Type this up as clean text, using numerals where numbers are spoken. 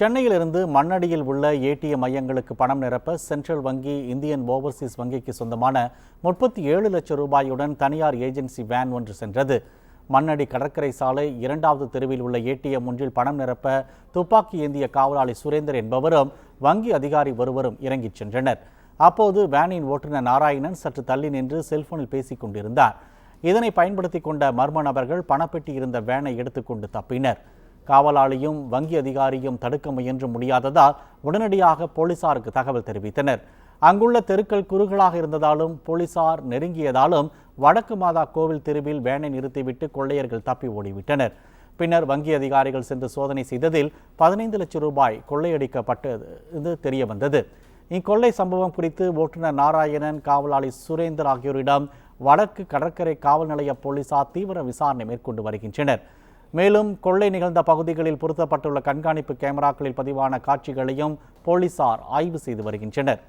சென்னையிலிருந்து மண்ணடியில் உள்ள ஏடிஎம் மையங்களுக்கு பணம் நிரப்ப சென்ட்ரல் வங்கி இந்தியன் ஓவர்சீஸ் வங்கிக்கு சொந்தமான 37 லட்சம் ரூபாயுடன் தனியார் ஏஜென்சி வேன் ஒன்று சென்றது. மண்ணடி கடற்கரை சாலை 2வது தெருவில் உள்ள ஏடிஎம் ஒன்றில் பணம் நிரப்ப துப்பாக்கி ஏந்திய காவலாளி சுரேந்தர் என்பவரும் வங்கி அதிகாரி ஒருவரும் இறங்கிச் சென்றனர். அப்போது வேனின் ஓட்டுநர் நாராயணன் சற்று தள்ளி நின்று செல்போனில் பேசிக் கொண்டிருந்தார். இதனை பயன்படுத்தி கொண்ட மர்ம நபர்கள் பணப்பெட்டி இருந்த வேனை எடுத்துக்கொண்டு தப்பினர். காவலாளியும் வங்கி அதிகாரியும் தடுக்க முயன்று முடியாததால் உடனடியாக போலீசாருக்கு தகவல் தெரிவித்தனர். அங்குள்ள தெருக்கள் குறுகலாக இருந்ததாலும் போலீசார் நெருங்கியதாலும் வடக்கு மாதா கோவில் தெருவில் வேனை நிறுத்திவிட்டு கொள்ளையர்கள் தப்பி ஓடிவிட்டனர். பின்னர் வங்கி அதிகாரிகள் சென்று சோதனை செய்ததில் 15 லட்சம் ரூபாய் கொள்ளையடிக்கப்பட்டது தெரிய வந்தது. இக்கொள்ளை சம்பவம் குறித்து ஓட்டுநர் நாராயணன், காவலாளி சுரேந்தர் ஆகியோரிடம் வடக்கு கடற்கரை காவல் நிலைய போலீசார் தீவிர விசாரணை மேற்கொண்டு வருகின்றனர். மேலும் கொள்ளை நிகழ்ந்த பகுதிகளில் பொருத்தப்பட்டுள்ள கண்காணிப்பு கேமராக்களில் பதிவான காட்சிகளையும் போலீசார் ஆய்வு செய்து வருகின்றனர்.